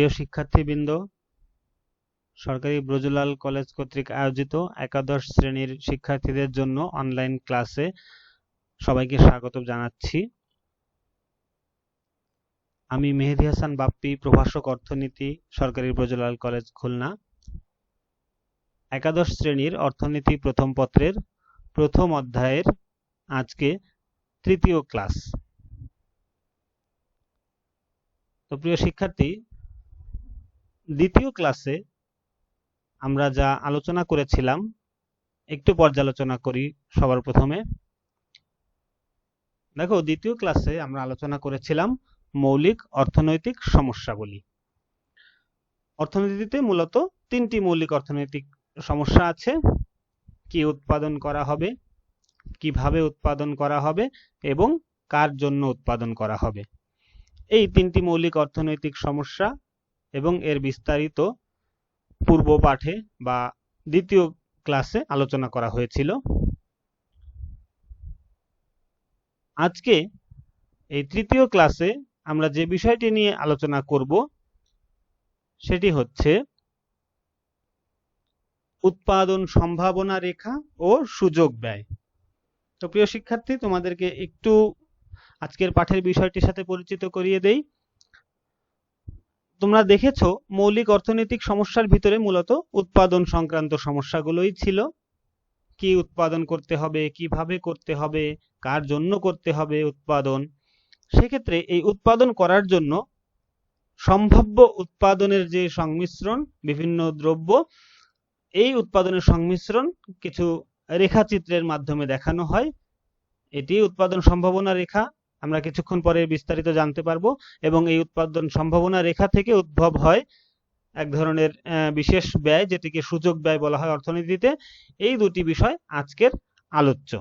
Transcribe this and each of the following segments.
প্রিয় শিক্ষার্থীবৃন্দ, সরকারি ব্রজলাল কলেজ কর্তৃক আয়োজিত একাদশ শ্রেণীর শিক্ষার্থীদের জন্য অনলাইন ক্লাসে সবাইকে স্বাগত জানাচ্ছি। আমি মেহেদী হাসান বাপ্পি, প্রভাষক অর্থনীতি, সরকারি ব্রজলাল কলেজ খুলনা। একাদশ শ্রেণীর অর্থনীতি প্রথম পত্রের প্রথম অধ্যায়ের আজকে তৃতীয় ক্লাস। তো প্রিয় শিক্ষার্থী, দ্বিতীয় ক্লাসে আমরা যা আলোচনা করেছিলাম একটু পর্যালোচনা করি। সবার প্রথমে দেখো, দ্বিতীয় ক্লাসে আমরা আলোচনা করেছিলাম মৌলিক অর্থনৈতিক সমস্যাগুলি। অর্থনীতিতে মূলত তিনটি মৌলিক অর্থনৈতিক সমস্যা আছে: কি উৎপাদন করা হবে, কিভাবে উৎপাদন করা হবে এবং কার জন্য উৎপাদন করা হবে। এই তিনটি মৌলিক অর্থনৈতিক সমস্যা এবং এর বিস্তারিত পূর্ব পাঠে বা দ্বিতীয় ক্লাসে আলোচনা করা হয়েছিল। আজকে এই তৃতীয় ক্লাসে আমরা যে বিষয়টি নিয়ে আলোচনা করব সেটি হচ্ছে উৎপাদন সম্ভাবনা রেখা ও সুযোগ ব্যয়। তো প্রিয় শিক্ষার্থী, তোমাদেরকে একটু আজকের পাঠের বিষয়টির সাথে পরিচিত করিয়ে দেই। তোমরা দেখেছো মৌলিক অর্থনৈতিক সমস্যার ভিতরে মূলত উৎপাদন সংক্রান্ত সমস্যাগুলোই ছিল। কি উৎপাদন করতে হবে, কিভাবে করতে হবে, কার জন্য করতে হবে উৎপাদন। সেক্ষেত্রে এই উৎপাদন করার জন্য সম্ভাব্য উৎপাদনের যে সংমিশ্রণ, বিভিন্ন দ্রব্য, এই উৎপাদনের সংমিশ্রণ কিছু রেখাচিত্রের মাধ্যমে দেখানো হয়। এটি উৎপাদন সম্ভাবনা রেখা। আমরা কিছুক্ষণ পরে বিস্তারিত জানতে পারবো। এবং এই উৎপাদন সম্ভাবনা রেখা থেকে উদ্ভব হয় এক ধরনের বিশেষ ব্যয়, যেটিকে সুযোগ ব্যয় বলা হয় অর্থনীতিতে। এই দুটি বিষয় আজকের আলোচ্য।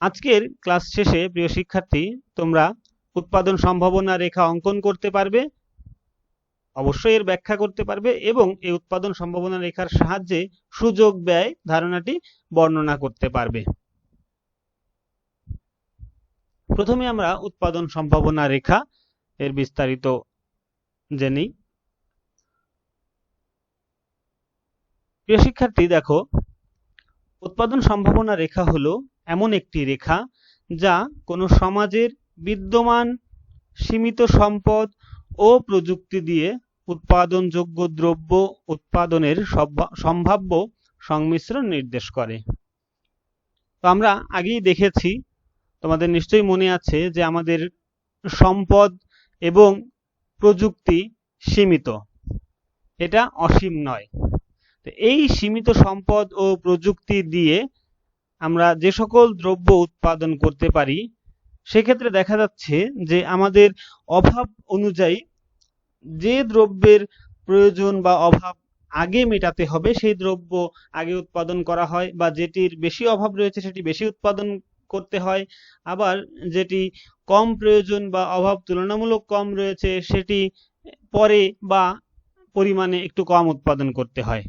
আজকের ক্লাস শেষে প্রিয় শিক্ষার্থী, তোমরা উৎপাদন সম্ভাবনা রেখা অঙ্কন করতে পারবে, অবশ্যই এর ব্যাখ্যা করতে পারবে এবং এই উৎপাদন সম্ভাবনা রেখার সাহায্যে সুযোগ ব্যয় ধারণাটি বর্ণনা করতে পারবে। প্রথমে আমরা উৎপাদন সম্ভাবনা রেখা এর বিস্তারিত জেনে। প্রিয় শিক্ষার্থী, দেখো, উৎপাদন সম্ভাবনা রেখা হলো এমন একটি রেখা যা কোনো সমাজের বিদ্যমান সীমিত সম্পদ ও প্রযুক্তি দিয়ে উৎপাদনযোগ্য দ্রব্য উৎপাদনের সম্ভাব্য সংমিশ্রণ নির্দেশ করে। তো আমরা আগেই দেখেছি, তোমাদের নিশ্চয়ই মনে আছে যে আমাদের সম্পদ এবং প্রযুক্তি সীমিত, এটা অসীম নয়। তো এই সীমিত সম্পদ ও প্রযুক্তি দিয়ে আমরা যে সকল দ্রব্য উৎপাদন করতে পারি, সেক্ষেত্রে দেখা যাচ্ছে যে আমাদের অভাব অনুযায়ী যে দ্রব্যের প্রয়োজন বা অভাব আগে মেটাতে হবে সেই দ্রব্য আগে উৎপাদন করা হয়, বা যেটির বেশি অভাব রয়েছে সেটি বেশি উৎপাদন করতে হয়। আবার যেটি কম প্রয়োজন বা অভাব তুলনামূলক কম রয়েছে সেটি পরে বা পরিমাণে একটু কম উৎপাদন করতে হয়।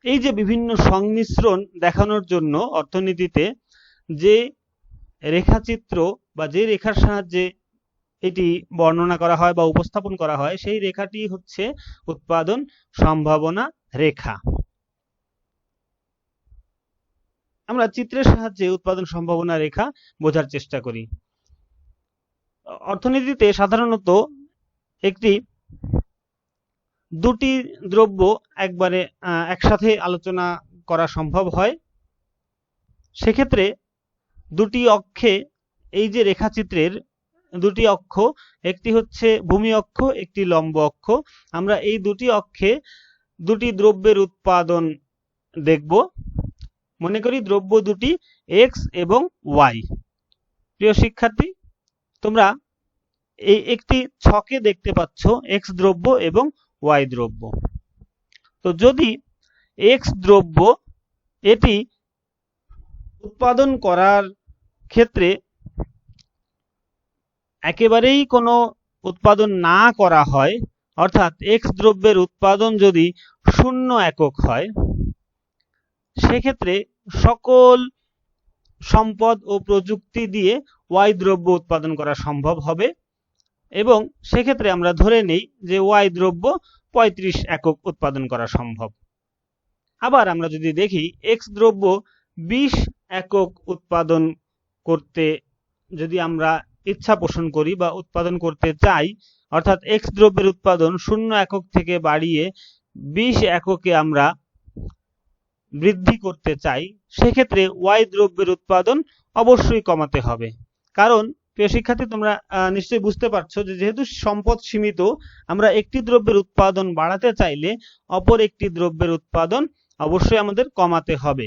এই যে বিভিন্ন সংমিশ্রণ দেখানোর জন্য অর্থনীতিতে যে রেখাচিত্র বা যে রেখার সাহায্যে এটি বর্ণনা করা হয় বা উপস্থাপন করা হয়, সেই রেখাটি হচ্ছে উৎপাদন সম্ভাবনা রেখা। আমরা চিত্রের সাহায্যে উৎপাদন সম্ভাবনা রেখা বোঝার চেষ্টা করি। অর্থনীতিতে সাধারণত দুটি দ্রব্য একবারে একসাথে আলোচনা করা সম্ভব হয়। সেক্ষেত্রে দুটি অক্ষে, এই যে রেখাচিত্রের দুটি অক্ষ, একটি হচ্ছে ভূমি অক্ষ, একটি লম্ব অক্ষ। আমরা এই দুটি অক্ষে দুটি দ্রব্যের উৎপাদন দেখব। মনে করি দ্রব্য দুটি এক্স এবং ওয়াই। প্রিয় শিক্ষার্থী, তোমরা এই একটি ছকে দেখতে পাচ্ছ এক্স দ্রব্য এবং ওয়াই দ্রব্য। তো যদি এক্স দ্রব্য এটি উৎপাদন করার ক্ষেত্রে একেবারেই কোনো উৎপাদন না করা হয়, অর্থাৎ এক্স দ্রব্যের উৎপাদন যদি 0 একক হয়, সেক্ষেত্রে সকল সম্পদ ও প্রযুক্তি দিয়ে ওয়াই দ্রব্য উৎপাদন করা সম্ভব হবে এবং সেক্ষেত্রে আমরা ধরে নেই যে ওয়াই দ্রব্য 35 একক উৎপাদন করা সম্ভব। আবার আমরা যদি দেখি এক্স দ্রব্য 20 একক উৎপাদন করতে যদি আমরা ইচ্ছা পোষণ করি বা উৎপাদন করতে চাই, অর্থাৎ এক্স দ্রব্যের উৎপাদন 0 একক থেকে বাড়িয়ে 20 এককে আমরা বৃদ্ধি করতে চাই, সেক্ষেত্রে ওয়াই দ্রব্যের উৎপাদন অবশ্যই কমাতে হবে। কারণ প্রিয় শিক্ষার্থী, তোমরা নিশ্চয়ই বুঝতে পারছো যে যেহেতু সম্পদ সীমিত, আমরা একটি দ্রব্যের উৎপাদন বাড়াতে চাইলে অপর একটি দ্রব্যের উৎপাদন অবশ্যই আমাদের কমাতে হবে।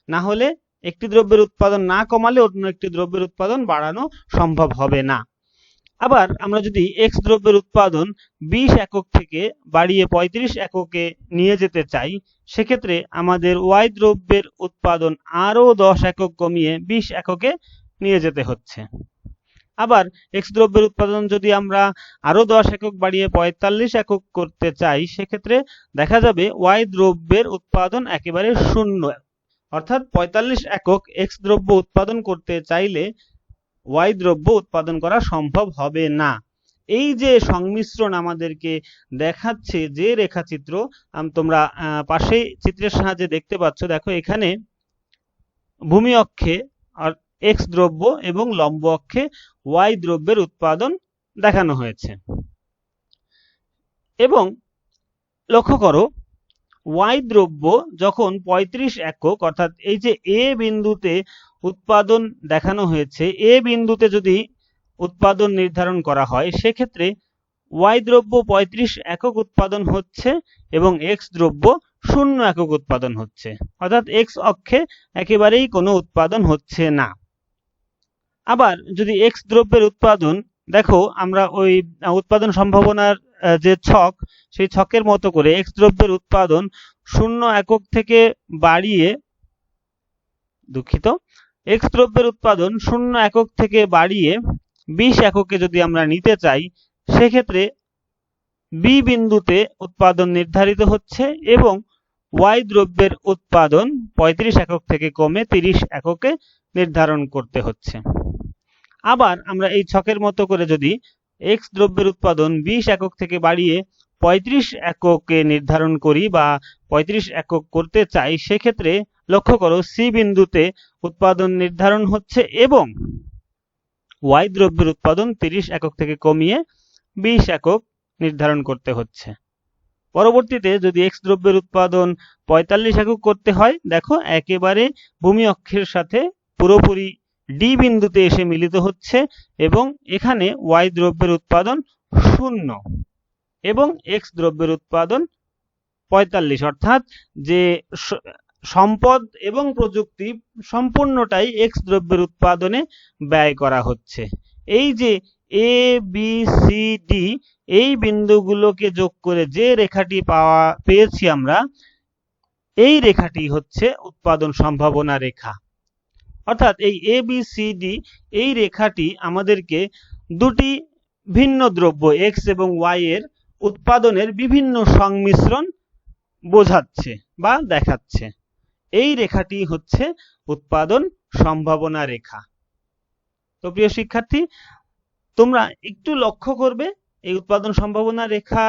না হলে একটি দ্রব্যের উৎপাদন না কমালে অন্য একটি দ্রব্যের উৎপাদন বাড়ানো সম্ভব হবে না। আবার আমরা যদি এক্স দ্রব্যের উৎপাদন 20 একক থেকে বাড়িয়ে 35 এককে নিয়ে যেতে চাই, সেক্ষেত্রে আমাদের ওয়াই দ্রব্যের উৎপাদন আরও 10 একক কমিয়ে 20 এককে নিয়ে যেতে হচ্ছে। আবার এক্স দ্রব্যের উৎপাদন যদি আমরা আরও 10 একক বাড়িয়ে 45 একক করতে চাই, সেক্ষেত্রে দেখা যাবে ওয়াই দ্রব্যের উৎপাদন একেবারে 0, অর্থাৎ 45 একক এক্স দ্রব্য উৎপাদন করতে চাইলে ওয়াই দ্রব্য উৎপাদন করা সম্ভব হবে না। এই যে সংমিশ্রণ আমাদেরকে দেখাচ্ছে যে রেখাচিত্র, তোমরা পাশেই চিত্রের সাহায্যে দেখতে পাচ্ছ। দেখো এখানে ভূমি অক্ষে এক্স দ্রব্য এবং লম্ব অক্ষে ওয়াই দ্রব্যের উৎপাদন দেখানো হয়েছে। এবং লক্ষ্য করো, ওয়াই দ্রব্য যখন 35 একক, অর্থাৎ এই যে এ বিন্দুতে উৎপাদন দেখানো হয়েছে, এ বিন্দুতে যদি উৎপাদন নির্ধারণ করা হয়, সেক্ষেত্রে ওয়াই দ্রব্য 35 একক উৎপাদন হচ্ছে এবং এক্স দ্রব্য 0 একক উৎপাদন হচ্ছে, অর্থাৎ এক্স অক্ষে একেবারেই কোনো উৎপাদন হচ্ছে না। আবার যদি এক্স দ্রব্যের উৎপাদন, দেখো আমরা ওই উৎপাদন সম্ভাবনার যে ছক, সেই ছকের মতো করে এক্স দ্রব্যের উৎপাদন 0 একক থেকে বাড়িয়ে, এক্স দ্রব্যের উৎপাদন 0 একক থেকে বাড়িয়ে 20 এককে যদি আমরা নিতে চাই, সেক্ষেত্রে বি বিন্দুতে উৎপাদন নির্ধারিত হচ্ছে এবং ওয়াই দ্রব্যের উৎপাদন 35 একক থেকে কমে 30 এককে নির্ধারণ করতে হচ্ছে। আবার আমরা এই ছকের মতো করে যদি এক্স দ্রব্যের উৎপাদন 20 একক থেকে বাড়িয়ে 35 এককে নির্ধারণ করি বা 35 একক করতে চাই, সেক্ষেত্রে লক্ষ্য করো সি বিন্দুতে উৎপাদন নির্ধারণ হচ্ছে এবং ওয়াই দ্রব্যের উৎপাদন 30 একক থেকে কমিয়ে 20 একক নির্ধারণ করতে হচ্ছে। পরবর্তীতে যদি এক্স দ্রব্যের উৎপাদন 45 একক করতে হয়, দেখো একেবারে ভূমি অক্ষের সাথে পুরোপুরি ডি বিন্দুতে এসে মিলিত হচ্ছে এবং এখানে ওয়াই দ্রব্যের উৎপাদন 0 এবং এক্স দ্রব্যের উৎপাদন 45, অর্থাৎ যে সম্পদ এবং প্রযুক্তি সম্পূর্ণটাই এক্স দ্রব্যের উৎপাদনে ব্যয় করা হচ্ছে। এই যে এ বি সি ডি, এই বিন্দুগুলোকে যোগ করে যে রেখাটি পেয়েছি আমরা, এই রেখাটি হচ্ছে উৎপাদন সম্ভাবনা রেখা। অর্থাৎ এই এ বি সি ডি, এই রেখাটি আমাদেরকে দুটি ভিন্ন দ্রব্য এক্স এবং ওয়াই এর উৎপাদনের বিভিন্ন সংমিশ্রণ বোঝাচ্ছে বা দেখাচ্ছে। এই রেখাটি হচ্ছে উৎপাদন সম্ভাবনা রেখা। তো প্রিয় শিক্ষার্থী, তোমরা একটু লক্ষ্য করবে, এই উৎপাদন সম্ভাবনা রেখা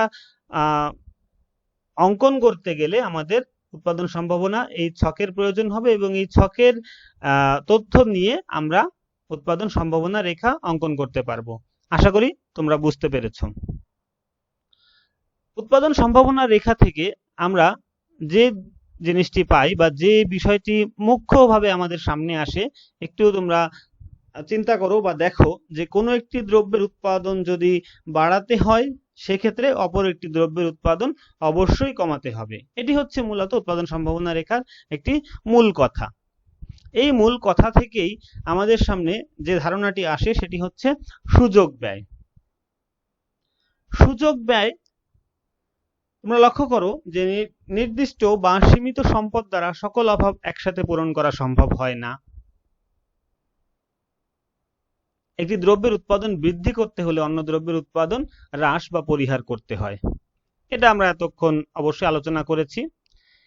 অঙ্কন করতে গেলে আমাদের উৎপাদন সম্ভাবনা এই ছকের প্রয়োজন হবে এবং এই ছকের তথ্য নিয়ে আমরা উৎপাদন সম্ভাবনা রেখা অঙ্কন করতে পারবো। আশা করি তোমরা বুঝতে পেরেছো। উৎপাদন সম্ভাবনা রেখা থেকে আমরা যে জিনিসটি পাই বা যে বিষয়টি মুখ্যভাবে আমাদের সামনে আসে, একটু তোমরা চিন্তা করো বা দেখো যে কোনো একটি দ্রব্যের উৎপাদন যদি বাড়াতে হয়, সেক্ষেত্রে অপর একটি দ্রব্যের উৎপাদন অবশ্যই কমাতে হবে। এটি হচ্ছে মূলত উৎপাদন সম্ভাবনা রেখার একটি মূল কথা। এই মূল কথা থেকেই আমাদের সামনে যে ধারণাটি আসে সেটি হচ্ছে সুযোগ ব্যয়। সুযোগ ব্যয়, তোমরা লক্ষ্য করো যে নির্দিষ্ট বা সীমিত সম্পদ দ্বারা সকল অভাব একসাথে পূরণ করা সম্ভব হয় না। একটি দ্রব্যের উৎপাদন বৃদ্ধি করতে হলে অন্য দ্রব্যের উৎপাদন হ্রাস বা পরিহার করতে হয়। এটা আমরা এতক্ষণ অবশ্যই আলোচনা করেছি।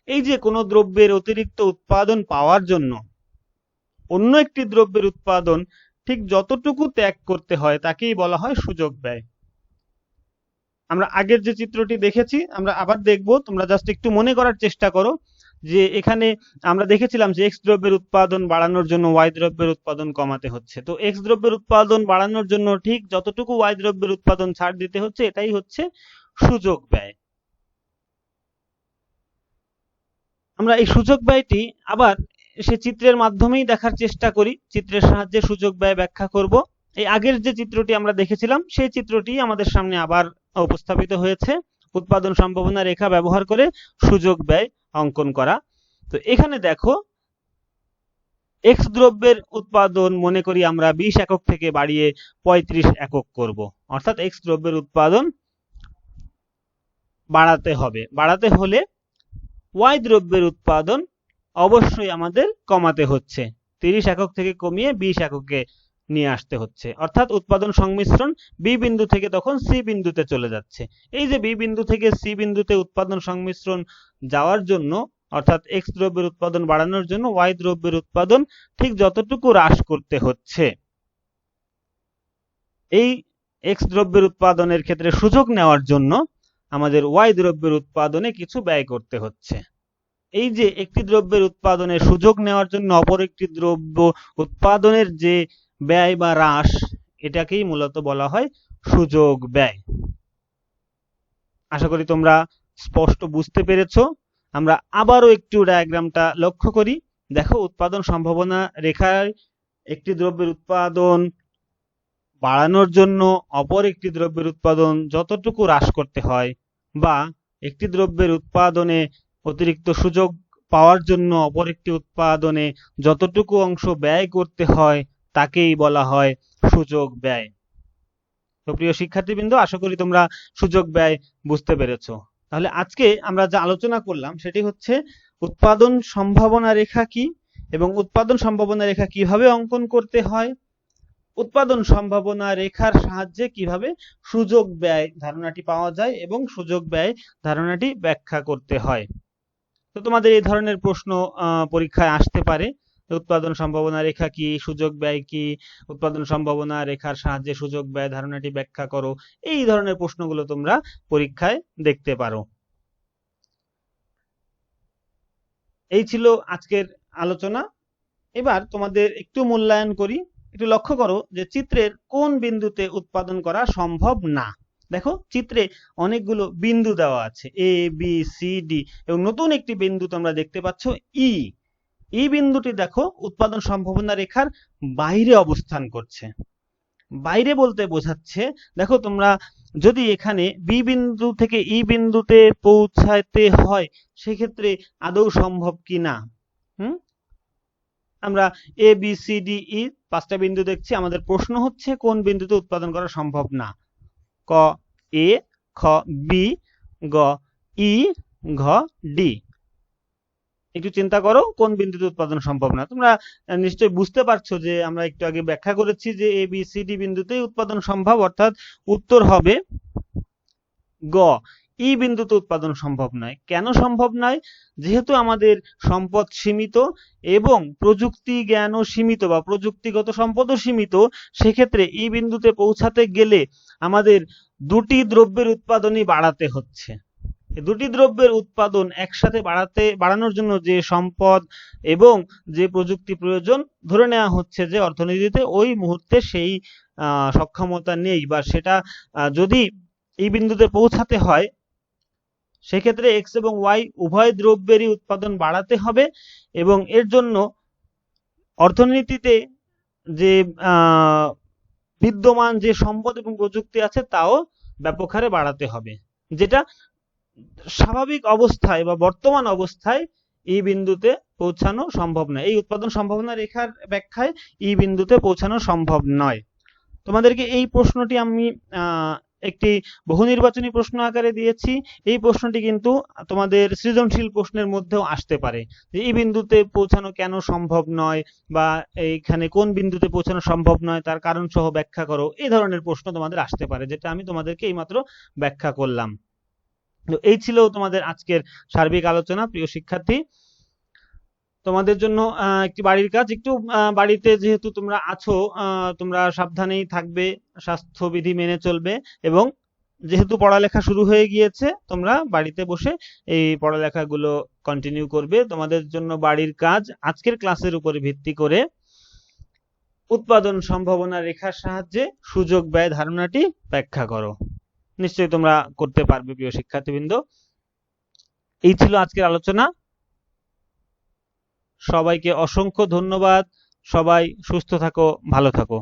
এই যে কোনো দ্রব্যের অতিরিক্ত উৎপাদন পাওয়ার জন্য অন্য একটি দ্রব্যের উৎপাদন ঠিক যতটুকু ত্যাগ করতে হয় তাকেই বলা হয় সুযোগ ব্যয়। আমরা আগের যে চিত্রটি দেখেছি আমরা আবার দেখব, তোমরা জাস্ট একটু মনে করার চেষ্টা করো যে এখানে আমরা দেখেছিলাম যে এক্স দ্রব্যের উৎপাদন বাড়ানোর জন্য ওয়াই দ্রব্যের উৎপাদন কমাতে হচ্ছে। তো এক্স দ্রব্যের উৎপাদন বাড়ানোর জন্য ঠিক যতটুকু ওয়াই দ্রব্যের উৎপাদন ছাড় দিতে হচ্ছে, এটাই হচ্ছে সুযোগ ব্যয়। আমরা এই সুযোগ ব্যয়টি আবার সে চিত্রের মাধ্যমেই দেখার চেষ্টা করি, চিত্রের সাহায্যে সুযোগ ব্যয় ব্যাখ্যা করব। এই আগের যে চিত্রটি আমরা দেখেছিলাম সেই চিত্রটি আমাদের সামনে আবার উপস্থাপিত হয়েছে, উৎপাদন সম্ভাবনা রেখা ব্যবহার করে সুযোগ ব্যয় অঙ্কন করা। তো এখানে দেখো এক্স দ্রব্যের উৎপাদন মনে করি আমরা 20 একক থেকে বাড়িয়ে 35 একক করব, অর্থাৎ এক্স দ্রব্যের উৎপাদন বাড়াতে হলে ওয়াই দ্রব্যের উৎপাদন অবশ্যই আমাদের কমাতে হচ্ছে, 30 একক থেকে কমিয়ে 20 এককে নিয়ে আসতে হচ্ছে, অর্থাৎ উৎপাদন সংমিশ্রণ বি বিন্দু থেকে তখন সি বিন্দুতে চলে যাচ্ছে। এই যে বি বিন্দু থেকে সি বিন্দুতে উৎপাদন সংমিশ্রণ যাওয়ার জন্য, অর্থাৎ এক্স দ্রব্যের উৎপাদন বাড়ানোর জন্য ওয়াই দ্রব্যের উৎপাদন ঠিক যতটুকু হ্রাস করতে হচ্ছে, এই এক্স দ্রব্যের উৎপাদনের ক্ষেত্রে সুযোগ নেওয়ার জন্য আমাদের ওয়াই দ্রব্যের উৎপাদনে কিছু ব্যয় করতে হচ্ছে। এই যে একটি দ্রব্যের উৎপাদনের সুযোগ নেওয়ার জন্য অপর একটি দ্রব্য উৎপাদনের যে ব্যয় বা হ্রাস, এটাকেই মূলত বলা হয় সুযোগ ব্যয়। আশা করি তোমরা স্পষ্ট বুঝতে পেরেছো। আমরা আবারও একটু ডায়াগ্রামটা লক্ষ্য করি। দেখো উৎপাদন সম্ভাবনা রেখায় একটি দ্রব্যের উৎপাদন বাড়ানোর জন্য অপর একটি দ্রব্যের উৎপাদন যতটুকু হ্রাস করতে হয়, বা একটি দ্রব্যের উৎপাদনে অতিরিক্ত সুযোগ পাওয়ার জন্য অপর একটি উৎপাদনে যতটুকু অংশ ব্যয় করতে হয়, তাকেই বলা হয় সুযোগ ব্যয়। তো প্রিয় শিক্ষার্থীবৃন্দ, আশা করি তোমরা সুযোগ ব্যয় বুঝতে পেরেছো। তাহলে আজকে আমরা যা আলোচনা করলাম সেটি হচ্ছে উৎপাদন সম্ভাবনা রেখা কি এবং উৎপাদন সম্ভাবনা রেখা কিভাবে অঙ্কন করতে হয়, উৎপাদন সম্ভাবনা রেখার সাহায্যে কিভাবে সুযোগ ব্যয় ধারণাটি পাওয়া যায় এবং সুযোগ ব্যয় ধারণাটি ব্যাখ্যা করতে হয়। তো তোমাদের এই ধরনের প্রশ্ন পরীক্ষায় আসতে পারে, উৎপাদন সম্ভাবনা রেখা কি, সুযোগ ব্যয় কি, উৎপাদন সম্ভাবনা রেখার সাহায্যে সুযোগ ব্যয় ধারণাটি ব্যাখ্যা করো, এই ধরনের প্রশ্নগুলো তোমরা পরীক্ষায় দেখতে পারো। এই ছিল আজকের আলোচনা। এবার তোমাদের একটু মূল্যায়ন করি। একটু লক্ষ্য করো যে চিত্রের কোন বিন্দুতে উৎপাদন করা সম্ভব না। দেখো চিত্রে অনেকগুলো বিন্দু দেওয়া আছে, এ বি সি ডি, এবং নতুন একটি বিন্দু তোমরা দেখতে পাচ্ছ ই। এই বিন্দুটি দেখো উৎপাদন সম্ভাবনা রেখার বাইরে অবস্থান করছে। বাইরে বলতে বোঝাচ্ছে, দেখো তোমরা যদি এখানে বি বিন্দু থেকে ই বিন্দুতে পৌঁছাতে হয় সেক্ষেত্রে আদৌ সম্ভব কি না। আমরা A B C D E 5টা বিন্দু দেখছি, আমাদের প্রশ্ন হচ্ছে কোন বিন্দুতে উৎপাদন করা সম্ভব না। ক এ, খ বি, গ ই, ঘ ডি। একটু চিন্তা করো কোন বিন্দুতে উৎপাদন সম্ভব না। তোমরা নিশ্চয়ই বুঝতে পারছো যে আমরা একটু আগে ব্যাখ্যা করেছি যে এ বি সি ডি বিন্দুতেই উৎপাদন সম্ভব, অর্থাৎ উত্তর হবে গ, ই বিন্দুতে উৎপাদন সম্ভব নয়। কেন সম্ভব নয়? যেহেতু আমাদের সম্পদ সীমিত এবং প্রযুক্তি জ্ঞানও সীমিত বা প্রযুক্তিগত সম্পদও সীমিত, সেক্ষেত্রে ই বিন্দুতে পৌঁছাতে গেলে আমাদের দুটি দ্রব্যের উৎপাদনই বাড়াতে হচ্ছে। দুটি দ্রব্যের উৎপাদন একসাথে বাড়ানোর জন্য যে সম্পদ এবং যে প্রযুক্তি প্রয়োজন, ধরে নেওয়া হচ্ছে যে অর্থনীতিতে ওই মুহূর্তে সেই সক্ষমতা নেই, বা সেটা যদি এই বিন্দুতে পৌঁছাতে হয় সেক্ষেত্রে এক্স এবং ওয়াই উভয় দ্রব্যেরই উৎপাদন বাড়াতে হবে, এবং এর জন্য অর্থনীতিতে যে বিদ্যমান যে সম্পদ এবং প্রযুক্তি আছে তাও ব্যাপক হারে বাড়াতে হবে, যেটা স্বাভাবিক অবস্থায় বা বর্তমান অবস্থায় এই বিন্দুতে পৌঁছানো সম্ভব নয়। এই উৎপাদন সম্ভাবনা রেখার ব্যাখ্যায় এই বিন্দুতে পৌঁছানো সম্ভব নয়। তোমাদেরকে এই প্রশ্নটি আমি একটি বহু নির্বাচনী প্রশ্ন আকারে দিয়েছি। এই প্রশ্নটি কিন্তু তোমাদের সৃজনশীল প্রশ্নের মধ্যেও আসতে পারে, যে এই বিন্দুতে পৌঁছানো কেন সম্ভব নয়, বা এইখানে কোন বিন্দুতে পৌঁছানো সম্ভব নয় তার কারণ সহ ব্যাখ্যা করো। এই ধরনের প্রশ্ন তোমাদের আসতে পারে, যেটা আমি তোমাদেরকে এইমাত্র ব্যাখ্যা করলাম। তো এই ছিল তোমাদের আজকের সার্বিক আলোচনা। প্রিয় শিক্ষার্থী, তোমাদের জন্য একটি বাড়ির কাজ, একটু বাড়িতে যেহেতু তোমরা আছো, তোমরা সাবধানেই থাকবে, স্বাস্থ্যবিধি মেনে চলবে, এবং যেহেতু পড়ালেখা শুরু হয়ে গিয়েছে তোমরা বাড়িতে বসে এই পড়ালেখাগুলো কন্টিনিউ করবে। তোমাদের জন্য বাড়ির কাজ আজকের ক্লাসের উপরে ভিত্তি করে উৎপাদন সম্ভাবনা রেখার সাহায্যে সুযোগ ব্যয় ধারণাটি ব্যাখ্যা করো। নিশ্চয়ই তোমরা করতে পারবে প্রিয় শিক্ষার্থীবৃন্দ। এই ছিল আজকের আলোচনা। সবাইকে অসংখ্য ধন্যবাদ। সবাই সুস্থ থাকো, ভালো থাকো।